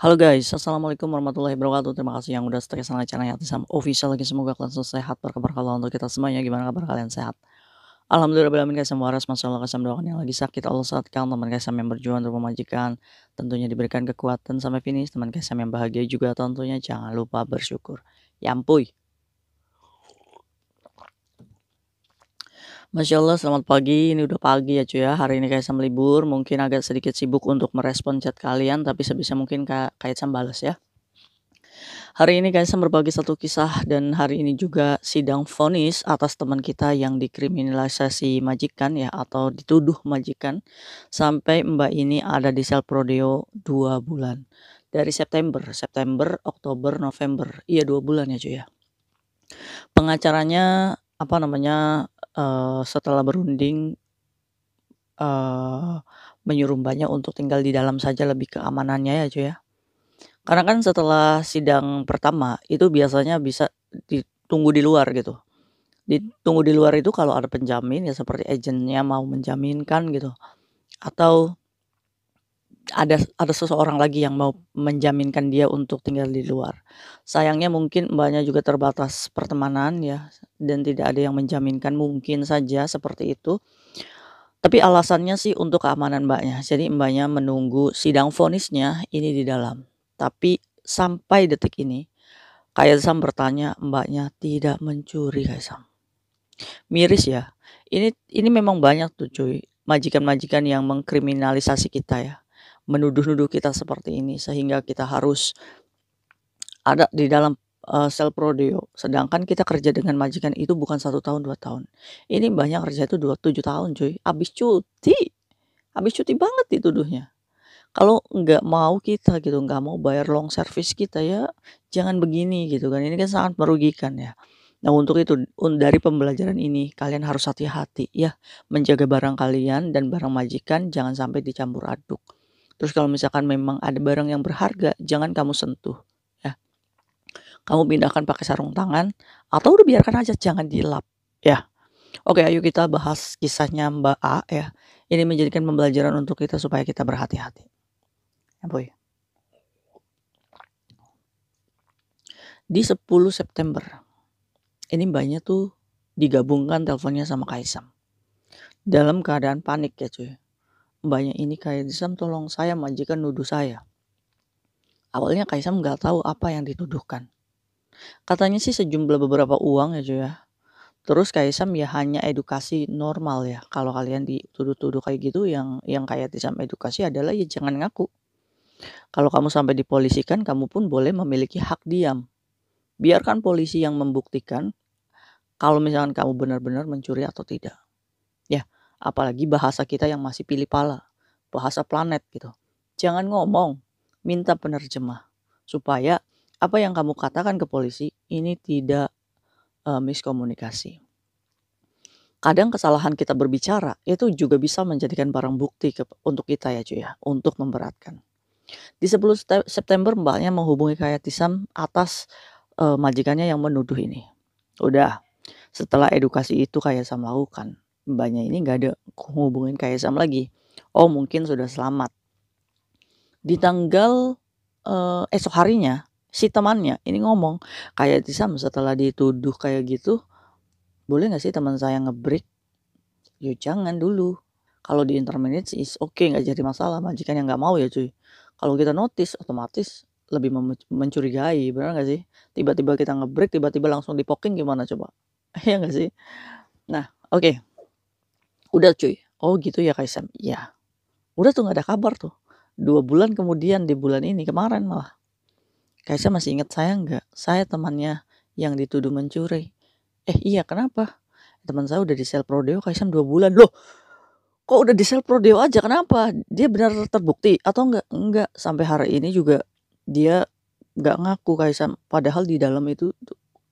Halo guys, assalamualaikum warahmatullahi wabarakatuh. Terima kasih yang udah setia sama channel Yatisam Official lagi. Semoga kalian selalu sehat, berkabar kalau untuk kita semuanya. Gimana kabar kalian, sehat? Alhamdulillah alamin guys, semua waras. Masya Allah, kasih doakan yang lagi sakit Allah sehatkan. Teman guys yang berjuang untuk memajikan tentunya diberikan kekuatan sampai finish. Teman guys yang bahagia juga tentunya jangan lupa bersyukur. Yampuy. Masya Allah, selamat pagi. Ini udah pagi ya cuy ya. Hari ini Kaisam libur, mungkin agak sedikit sibuk untuk merespon chat kalian, tapi sebisa mungkin Kaisam balas ya. Hari ini Kaisam berbagi satu kisah dan hari ini juga sidang vonis atas teman kita yang dikriminalisasi majikan ya atau dituduh majikan sampai Mbak ini ada di sel prodeo 2 bulan. Dari September, Oktober, November. Iya 2 bulan ya cuy ya. Pengacaranya setelah berunding menyuruh Mbaknya untuk tinggal di dalam saja lebih keamanannya ya cuy ya. Karena kan setelah sidang pertama itu biasanya bisa ditunggu di luar gitu. Ditunggu di luar itu kalau ada penjamin ya seperti agennya mau menjaminkan gitu. Atau ada seseorang lagi yang mau menjaminkan dia untuk tinggal di luar. Sayangnya mungkin Mbaknya juga terbatas pertemanan ya dan tidak ada yang menjaminkan, mungkin saja seperti itu. Tapi alasannya sih untuk keamanan Mbaknya. Jadi Mbaknya menunggu sidang vonisnya ini di dalam. Tapi sampai detik ini Kaisam bertanya, Mbaknya tidak mencuri Kaisam. Miris ya. Ini memang banyak tuh cuy, majikan-majikan yang mengkriminalisasi kita ya. Menuduh-nuduh kita seperti ini sehingga kita harus ada di dalam sel prodeo. Sedangkan kita kerja dengan majikan itu bukan 1 tahun 2 tahun. Ini banyak kerja itu 27 tahun cuy. Habis cuti banget dituduhnya. Kalau nggak mau kita gitu, nggak mau bayar long service kita ya jangan begini gitu kan, ini kan sangat merugikan ya. Nah untuk itu dari pembelajaran ini kalian harus hati-hati ya, menjaga barang kalian dan barang majikan jangan sampai dicampur aduk. Terus kalau misalkan memang ada barang yang berharga jangan kamu sentuh ya. Kamu pindahkan pakai sarung tangan atau udah biarkan aja jangan dilap ya. Oke ayo kita bahas kisahnya Mbak A ya. Ini menjadikan pembelajaran untuk kita supaya kita berhati-hati. Ya boy. Di 10 September, ini Mbaknya tuh digabungkan teleponnya sama Kaisam. Dalam keadaan panik ya cuy. Mbaknya ini Kaisam tolong saya, majikan nuduh saya. Awalnya Kaisam nggak tahu apa yang dituduhkan. Katanya sih sejumlah beberapa uang ya cuy ya. Terus Kaisam ya hanya edukasi normal ya. Kalau kalian dituduh-tuduh kayak gitu yang kayak Kaisam edukasi adalah ya jangan ngaku. Kalau kamu sampai dipolisikan kamu pun boleh memiliki hak diam. Biarkan polisi yang membuktikan kalau misalkan kamu benar-benar mencuri atau tidak. Ya, apalagi bahasa kita yang masih pilih pala, bahasa planet gitu. Jangan ngomong, minta penerjemah supaya apa yang kamu katakan ke polisi ini tidak miskomunikasi. Kadang kesalahan kita berbicara itu juga bisa menjadikan barang bukti untuk kita ya cuy ya, untuk memberatkan. Di 10 September Mbaknya menghubungi Kayatisam atas majikannya yang menuduh ini. Udah, setelah edukasi itu Kaisam lakukan, Mbaknya ini nggak ada hubungin Kaisam lagi. Oh mungkin sudah selamat. Di tanggal esok harinya si temannya ini ngomong, Kaisam setelah dituduh kayak gitu, boleh nggak sih teman saya ngebreak? Ya jangan dulu. Kalau di interminate sih oke, nggak jadi masalah. Majikan yang nggak mau ya cuy. Kalau kita notice otomatis lebih mencurigai, benar nggak sih? Tiba-tiba kita ngebreak, tiba-tiba langsung dipoking gimana coba? Iya nggak sih? Nah, oke. Udah cuy. Oh gitu ya Kaisam. Iya. Udah tuh nggak ada kabar tuh. 2 bulan kemudian di bulan ini kemarin malah. Kaisam masih ingat saya nggak? Saya temannya yang dituduh mencuri. Iya kenapa? Teman saya udah di sel prodeo Kaisam 2 bulan. Loh, kok udah di sel prodeo aja kenapa? Dia benar terbukti atau enggak? Enggak. Sampai hari ini juga dia nggak ngaku Kaisam. Padahal di dalam itu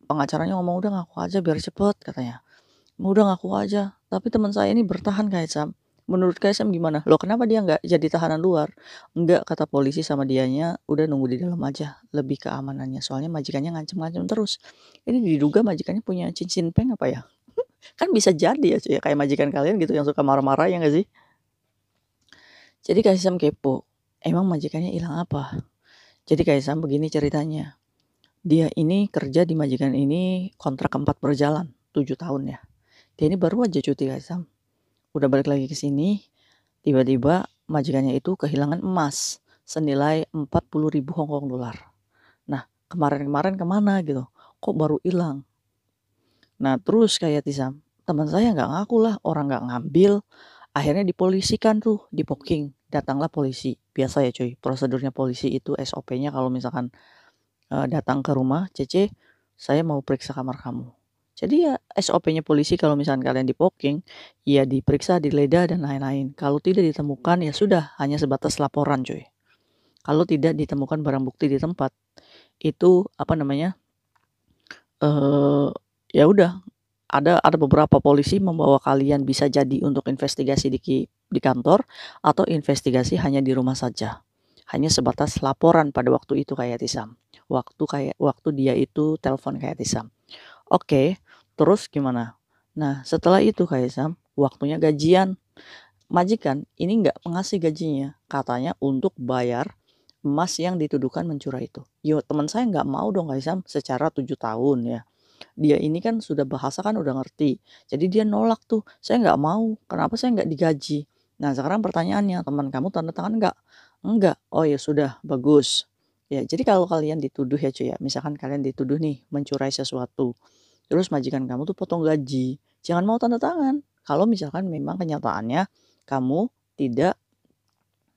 pengacaranya ngomong udah ngaku aja biar cepet katanya. Udah ngaku aja. Tapi teman saya ini bertahan Kaisam. Menurut Kaisam gimana? Loh kenapa dia nggak jadi tahanan luar? Enggak, kata polisi sama dianya udah nunggu di dalam aja. Lebih keamanannya. Soalnya majikannya ngancem-ngancem terus. Ini diduga majikannya punya cincin peng apa ya? Kan bisa jadi ya cuy, kayak majikan kalian gitu yang suka marah-marah ya nggak sih? Jadi Kaisam kepo. Emang majikannya hilang apa? Jadi Kaisam begini ceritanya. Dia ini kerja di majikan ini kontrak keempat berjalan 7 tahun ya. Dia ini baru aja cuti Kaisam. Udah balik lagi ke sini, tiba-tiba majikannya itu kehilangan emas senilai 40.000 Hong Kong dolar. Nah, kemarin-kemarin kemana gitu? Kok baru hilang? Nah, terus kayak Tisam, teman saya nggak ngaku lah, orang nggak ngambil. Akhirnya dipolisikan tuh, dipoking. Datanglah polisi. Biasa ya cuy, prosedurnya polisi itu SOP-nya kalau misalkan datang ke rumah, Cece, saya mau periksa kamar kamu. Jadi ya SOP-nya polisi kalau misalkan kalian dipoking, ya diperiksa, digeledah dan lain-lain. Kalau tidak ditemukan ya sudah, hanya sebatas laporan cuy. Kalau tidak ditemukan barang bukti di tempat, itu apa namanya? Ya udah, ada beberapa polisi membawa kalian bisa jadi untuk investigasi di kantor atau investigasi hanya di rumah saja. Hanya sebatas laporan pada waktu itu kayak Tisam. Waktu dia itu telepon kayak Tisam. Oke, terus gimana? Nah, setelah itu kayak Tisam, waktunya gajian. Majikan ini nggak mengasih gajinya, katanya untuk bayar emas yang dituduhkan mencuri itu. Yo, teman saya nggak mau dong kayak Tisam secara 7 tahun ya. Dia ini kan sudah bahasa kan udah ngerti. Jadi dia nolak tuh, saya nggak mau, kenapa saya nggak digaji? Nah sekarang pertanyaannya, teman kamu tanda tangan nggak? Enggak. Oh ya sudah, bagus. Ya jadi kalau kalian dituduh ya cuy ya, misalkan kalian dituduh nih mencuri sesuatu, terus majikan kamu tuh potong gaji, jangan mau tanda tangan. Kalau misalkan memang kenyataannya kamu tidak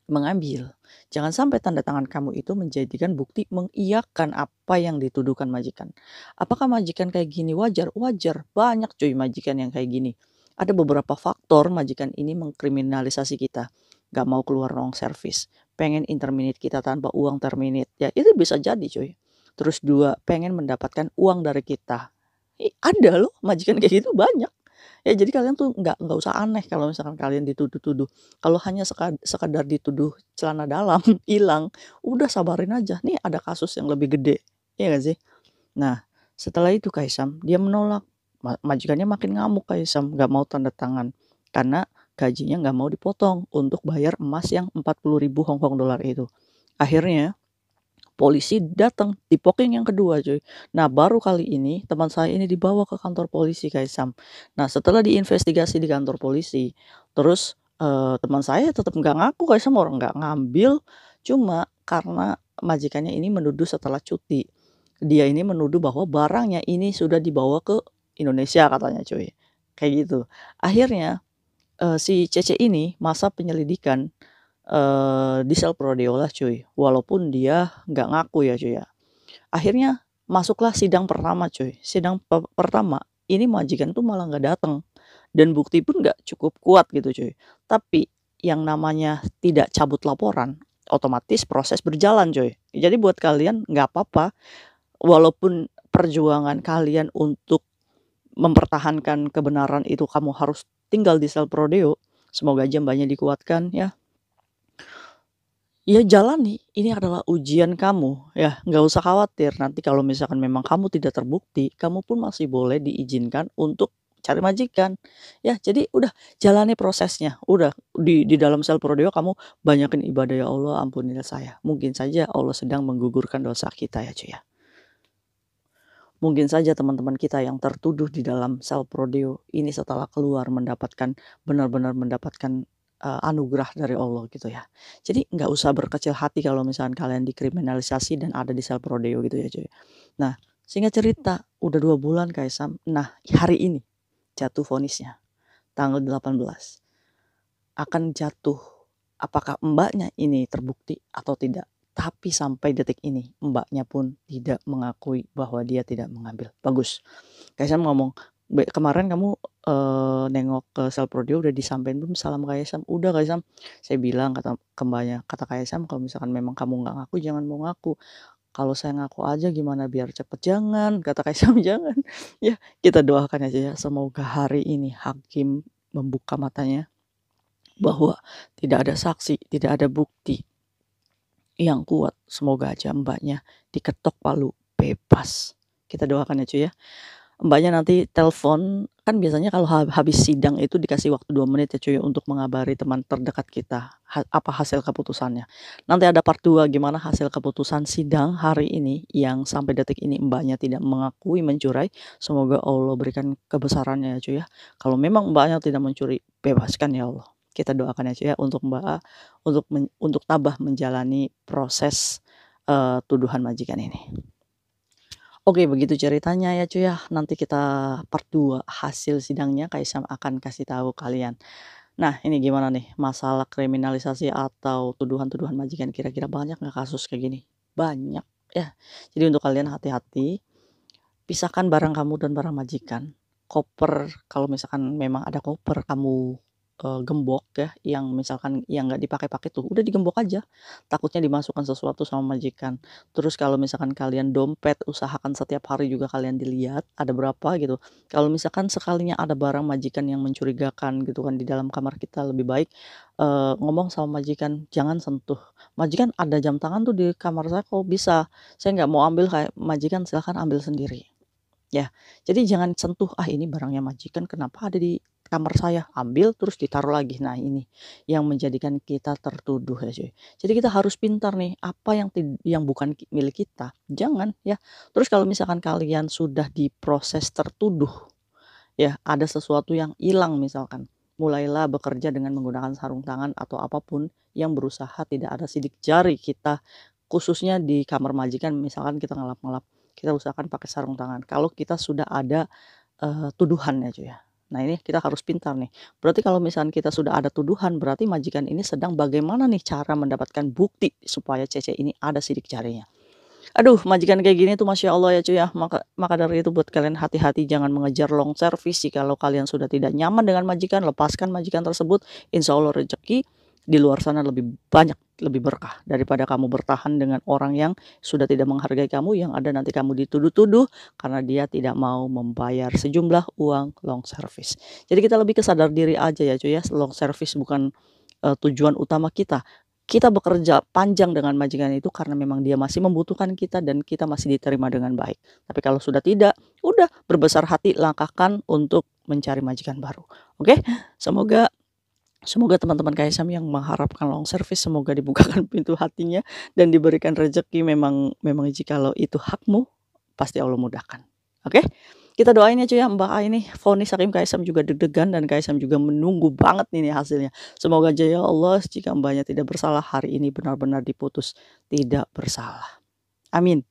mengambil. Jangan sampai tanda tangan kamu itu menjadikan bukti mengiyakan apa yang dituduhkan majikan. Apakah majikan kayak gini wajar? Wajar. Banyak cuy majikan yang kayak gini. Ada beberapa faktor majikan ini mengkriminalisasi kita. Gak mau keluar long service. Pengen interminate kita tanpa uang terminate. Ya itu bisa jadi cuy. Terus dua, pengen mendapatkan uang dari kita. Ada loh majikan kayak gitu banyak. Ya jadi kalian tuh nggak usah aneh kalau misalkan kalian dituduh-tuduh. Kalau hanya sekadar dituduh celana dalam hilang, udah sabarin aja. Nih ada kasus yang lebih gede, ya nggak sih? Nah setelah itu Kaisam dia menolak. Majikannya makin ngamuk Kaisam, nggak mau tanda tangan karena gajinya nggak mau dipotong untuk bayar emas yang 40.000 Hong Kong dolar itu. Akhirnya polisi datang di poking yang kedua cuy. Nah baru kali ini teman saya ini dibawa ke kantor polisi Kaisam. Nah setelah diinvestigasi di kantor polisi, terus teman saya tetap nggak ngaku Kaisam orang nggak ngambil, cuma karena majikannya ini menuduh setelah cuti. Dia ini menuduh bahwa barangnya ini sudah dibawa ke Indonesia katanya cuy. Kayak gitu. Akhirnya si Cece ini masa penyelidikan di sel Prodeo lah cuy, walaupun dia nggak ngaku ya cuy ya. Akhirnya masuklah sidang pertama cuy. Sidang pertama ini majikan tuh malah nggak datang dan bukti pun nggak cukup kuat gitu cuy. Tapi yang namanya tidak cabut laporan, otomatis proses berjalan cuy. Jadi buat kalian nggak apa-apa, walaupun perjuangan kalian untuk mempertahankan kebenaran itu kamu harus tinggal di sel Prodeo. Semoga aja mbaknya dikuatkan ya. Ya jalani, ini adalah ujian kamu ya, nggak usah khawatir nanti kalau misalkan memang kamu tidak terbukti, kamu pun masih boleh diizinkan untuk cari majikan. Ya jadi udah jalani prosesnya, udah di dalam sel Prodeo kamu banyakin ibadah, ya Allah ampunilah saya. Mungkin saja Allah sedang menggugurkan dosa kita ya cuy ya. Mungkin saja teman-teman kita yang tertuduh di dalam sel Prodeo ini setelah keluar mendapatkan benar-benar mendapatkan anugerah dari Allah gitu ya. Jadi nggak usah berkecil hati kalau misalkan kalian dikriminalisasi dan ada di sel Prodeo gitu ya cuy. Nah singkat cerita udah 2 bulan Kaisam. Nah hari ini jatuh vonisnya tanggal 18 akan jatuh. Apakah mbaknya ini terbukti atau tidak? Tapi sampai detik ini mbaknya pun tidak mengakui bahwa dia tidak mengambil. Bagus. Kaisam ngomong, kemarin kamu nengok ke sel Prodeo udah disampaikan belum salam Kaisam? Udah Kaisam. Saya bilang kata mbaknya, kata Kaisam kalau misalkan memang kamu nggak ngaku jangan mau ngaku. Kalau saya ngaku aja gimana biar cepet? Jangan, kata Kaisam jangan. Ya kita doakan aja ya semoga hari ini hakim membuka matanya bahwa tidak ada saksi, tidak ada bukti yang kuat. Semoga aja mbaknya diketok palu bebas. Kita doakan ya cuy ya. Mbaknya nanti telepon, kan biasanya kalau habis sidang itu dikasih waktu 2 menit ya cuy untuk mengabari teman terdekat kita, apa hasil keputusannya. Nanti ada part 2 gimana hasil keputusan sidang hari ini yang sampai detik ini Mbaknya tidak mengakui mencuri, semoga Allah berikan kebesarannya ya cuy ya. Kalau memang Mbaknya tidak mencuri, bebaskan ya Allah. Kita doakan ya cuy ya untuk Mbak, untuk tabah menjalani proses, tuduhan majikan ini. Oke, begitu ceritanya ya cuy ya. Nanti kita part 2 hasil sidangnya Kaisang akan kasih tahu kalian. Nah, ini gimana nih masalah kriminalisasi atau tuduhan-tuduhan majikan, kira-kira banyak nggak kasus kayak gini? Banyak ya. Jadi untuk kalian hati-hati, pisahkan barang kamu dan barang majikan. Koper, kalau misalkan memang ada koper kamu gembok ya, yang misalkan yang nggak dipakai-pakai tuh, udah digembok aja. Takutnya dimasukkan sesuatu sama majikan. Terus kalau misalkan kalian dompet, usahakan setiap hari juga kalian dilihat ada berapa gitu. Kalau misalkan sekalinya ada barang majikan yang mencurigakan gitu kan di dalam kamar kita, lebih baik ngomong sama majikan, "Jangan sentuh." "Majikan ada jam tangan tuh di kamar saya kok bisa, saya nggak mau ambil." Kayak, "Majikan silahkan ambil sendiri." Ya, jadi jangan sentuh, "Ah, ini barangnya majikan kenapa ada di kamar saya?" Ambil terus ditaruh lagi. Nah, ini yang menjadikan kita tertuduh ya, cuy. Jadi kita harus pintar nih, apa yang bukan milik kita, jangan ya. Terus kalau misalkan kalian sudah diproses tertuduh, ya ada sesuatu yang hilang misalkan, mulailah bekerja dengan menggunakan sarung tangan atau apapun yang berusaha tidak ada sidik jari kita, khususnya di kamar majikan misalkan kita ngelap-ngelap, kita usahakan pakai sarung tangan kalau kita sudah ada, tuduhan ya cuy ya. Nah ini kita harus pintar nih, berarti kalau misalkan kita sudah ada tuduhan berarti majikan ini sedang bagaimana nih cara mendapatkan bukti supaya Cece ini ada sidik jarinya. Aduh, majikan kayak gini tuh Masya Allah ya cuy ya. Maka maka dari itu buat kalian hati-hati jangan mengejar long service. Jikalau kalian sudah tidak nyaman dengan majikan, lepaskan majikan tersebut. Insya Allah rezeki di luar sana lebih banyak, lebih berkah daripada kamu bertahan dengan orang yang sudah tidak menghargai kamu, yang ada nanti kamu dituduh-tuduh karena dia tidak mau membayar sejumlah uang long service. Jadi kita lebih kesadar diri aja ya cuy ya. Long service bukan tujuan utama kita. Kita bekerja panjang dengan majikan itu karena memang dia masih membutuhkan kita dan kita masih diterima dengan baik. Tapi kalau sudah tidak, udah berbesar hati langkahkan untuk mencari majikan baru. Oke, semoga semoga teman-teman KSM yang mengharapkan long service semoga dibukakan pintu hatinya dan diberikan rezeki. Memang jikalau itu hakmu, pasti Allah mudahkan. Oke? Kita doain ya cuy ya, Mbak A ini vonis hakim KSM juga deg-degan dan KSM juga menunggu banget nih hasilnya. Semoga aja ya Allah jika Mbaknya tidak bersalah hari ini benar-benar diputus tidak bersalah. Amin.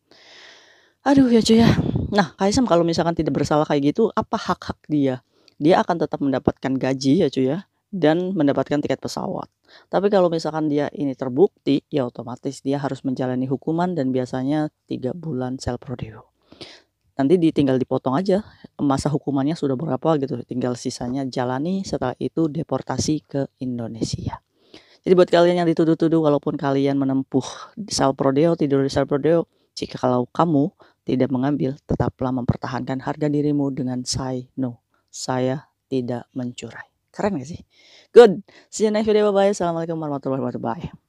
Aduh ya cuy ya. Nah, KSM kalau misalkan tidak bersalah kayak gitu, apa hak-hak dia? Dia akan tetap mendapatkan gaji ya cuy ya dan mendapatkan tiket pesawat. Tapi kalau misalkan dia ini terbukti, ya otomatis dia harus menjalani hukuman dan biasanya 3 bulan sel prodeo. Nanti tinggal dipotong aja masa hukumannya sudah berapa gitu, tinggal sisanya jalani, setelah itu deportasi ke Indonesia. Jadi buat kalian yang dituduh-tuduh, walaupun kalian menempuh sel prodeo, tidur di sel prodeo, jika kalau kamu tidak mengambil, tetaplah mempertahankan harga dirimu dengan say no, saya tidak mencuri. Keren gak sih? Good. See you next video. Bye-bye. Assalamualaikum warahmatullahi wabarakatuh. Bye.